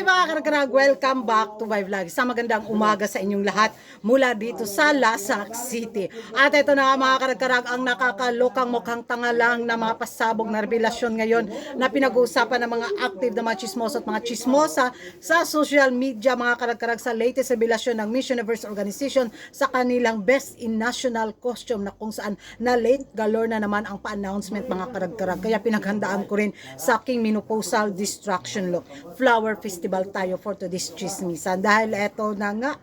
Mga karagkarag, welcome back to my vlog. Sa magandang umaga sa inyong lahat mula dito sa Lasak City. At ito na mga karagkarag, ang nakakalokang mukhang tanga lang na mga pasabog na revelasyon ngayon na pinag-uusapan ng mga active na mga chismosa at mga chismosa sa social media, mga karagkarag, sa latest revelasyon ng Miss Universe Organization sa kanilang Best in National Costume, na kung saan na late galore na naman ang pa-announcement, mga karagkarag. Kaya pinaghandaan ko rin sa aking menopausal distraction look. Flower Festival tayo for today's chismisan. Dahil eto na nga,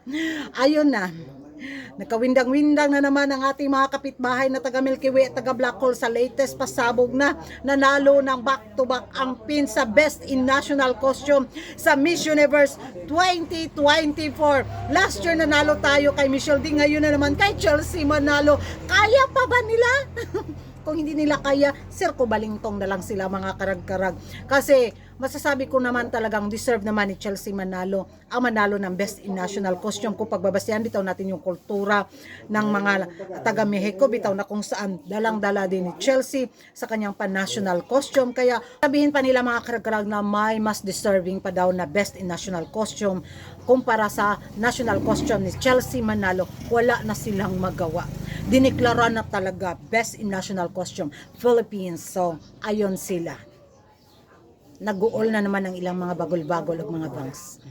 ayun na, nagkawindang-windang na naman ang ating mga kapitbahay na taga Milky Way at taga Black Hole sa latest pasabog na nanalo ng back-to-back ang pin sa Best in National Costume sa Miss Universe 2024. Last year nanalo tayo kay Michelle D, ngayon na naman kay Chelsea manalo. Kaya pa ba nila? Kung hindi nila kaya, sirko balingtong na lang sila, mga karag-karag. Kasi masasabi ko naman talagang deserve naman ni Chelsea manalo, ang manalo ng Best in National Costume. Kung pagbabasihan, bitaw natin yung kultura ng mga taga Mexico, bitaw na kung saan dalang-dala din ni Chelsea sa kanyang pan-national costume. Kaya sabihin pa nila, mga karag-karag, na may mas deserving pa daw na Best in National Costume kumpara sa national costume ni Chelsea manalo. Wala na silang magawa. Diniklara na talaga Best in National Costume Philippines. So ayon sila, nag-uol na naman ang ilang mga bagol-bagol at mga bangs.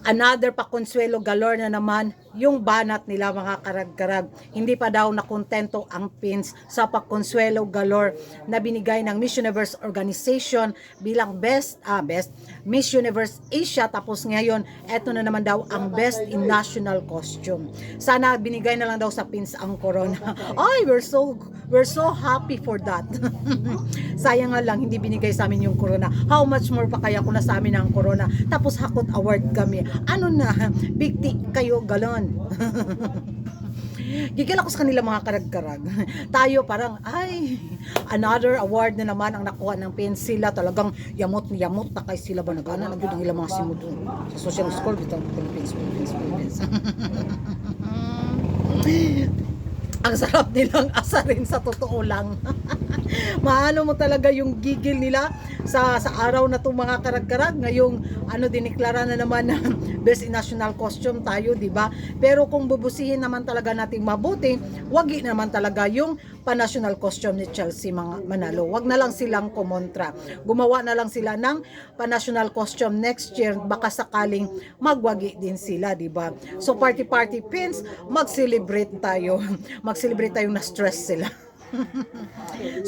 Another pakonsuelo galore na naman yung banat nila, mga karag-karag. Hindi pa daw nakontento ang pins sa pakonsuelo galore na binigay ng Miss Universe Organization bilang Best Miss Universe Asia. Tapos ngayon, eto na naman daw ang Best in National Costume. Sana binigay na lang daw sa pins ang corona. Ay, we're so happy for that. Sayang nga lang, hindi binigay sa amin yung corona. How much more pa kaya kung nasa amin ang corona? Tapos hakot award kami. Ano na, big tea kayo, galon. Gigil ako sa kanila, mga karag-karag. Tayo parang, ay, another award na naman ang nakuha ng pins. Sila talagang yamot na kay sila ba nagana. Nagod ang ilang mga simod sa social score, bitang Philippines. Ang sarap nilang asarin, sa totoo lang. Maano mo talaga yung gigil nila sa araw na itong mga karag-karag. Ngayong diniklara na naman na Best in National Costume tayo, di ba? Pero kung bubusihin naman talaga nating mabuti, wagi naman talaga yung pa-national costume ni Chelsea manalo. Wag na lang silang kumontra. Gumawa na lang sila ng pa-national costume next year, baka sakaling magwagi din sila, di ba? So party pins, mag-celebrate tayo. Mag-celebrate tayong na-stress sila.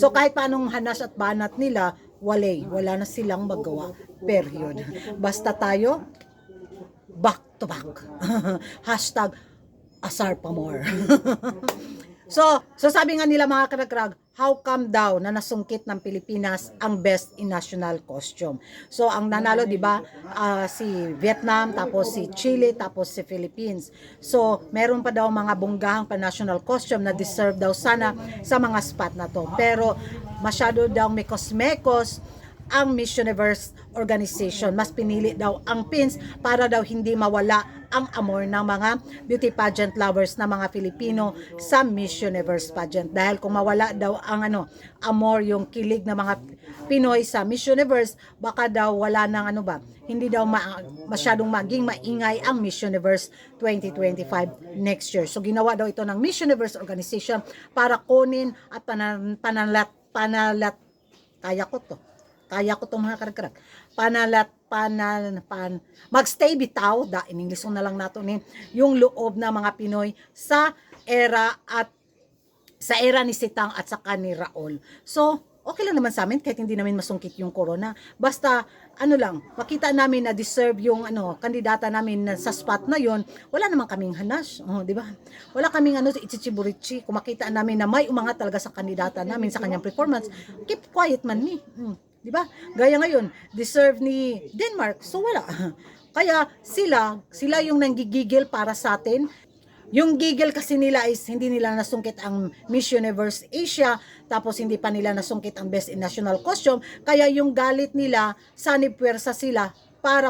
So kahit paanong hanas at banat nila, wala na silang magawa. Period. Basta tayo, back to back. Hashtag asar pa more. So sabi nga nila, mga karag-karag, how come daw na nasungkit ng Pilipinas ang Best in National Costume? So ang nanalo, di ba, si Vietnam, tapos si Chile, tapos si Philippines. So meron pa daw mga bunggahang pa national costume na deserve daw sana sa mga spot na to. Pero masyado daw mekos-mekos ang Miss Universe Organization. Mas pinili daw ang pins para daw hindi mawala ang amor ng mga beauty pageant lovers na mga Filipino sa Miss Universe pageant. Dahil kung mawala daw ang amor, yung kilig ng mga Pinoy sa Miss Universe, baka daw wala ng hindi daw masyadong maging maingay ang Miss Universe 2025 next year. So ginawa daw ito ng Miss Universe Organization para kunin at panalat kaya ko itong mga karag-karag. Magstay bitaw, in English na lang nato yung loob ng mga Pinoy sa era ni Sitang at saka ni Raul. So, okay lang naman sa amin kahit hindi namin masungkit yung corona. Basta, makita namin na deserve yung kandidata namin sa spot na yon. Wala naman kaming hanas, di ba? Wala kaming ichichiburichi. Kung makita namin na may umangat talaga sa kandidata namin sa kanyang performance, keep quiet man ni. Di ba? Gaya ngayon, deserve ni Denmark. So wala. Kaya sila yung nanggigigil para sa atin. Yung gigil kasi nila is hindi nila nasungkit ang Miss Universe Asia, tapos hindi pa nila nasungkit ang Best in National Costume. Kaya yung galit nila, sanib-pwersa sila para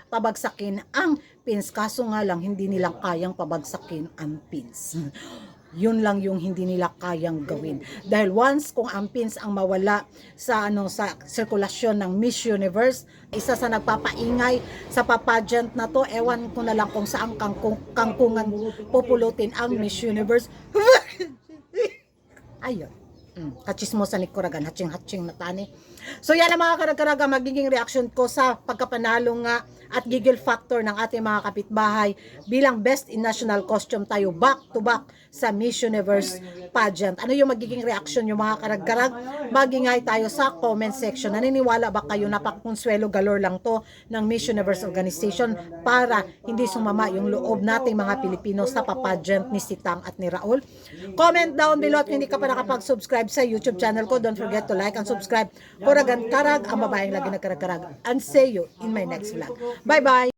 pabagsakin ang pins. Kaso nga lang, hindi nila kayang pabagsakin ang pins. yun lang yung hindi nila kayang gawin. Dahil once kung ang pins ang mawala sa sa sirkulasyon ng Miss Universe, isa sa nagpapaingay sa papageant na to, ewan ko na lang kung saan kangkungan pupulutin ang Miss Universe. Ayun. Kachismosa ni Kuragan, hatching-hatching na tani. So yan ang mga karag-karaga, magiging reaction ko sa pagkapanalo nga at giggle factor ng ating mga kapitbahay bilang best in national costume tayo back to back sa Miss Universe pageant. Ano yung magiging reaction yung mga karag-karag? Magingay tayo sa comment section. Naniniwala ba kayo na pakunsuelo galore lang to ng Miss Universe organization para hindi sumama yung loob nating mga Pilipino sa papageant ni Sitang at ni Raul? Comment down below at hindi ka pa nakapag-subscribe sa YouTube channel ko. Don't forget to like and subscribe. Kuragan Karag, ang babaeng lagi nagkarag-karag. And see you in my next vlog. Bye-bye!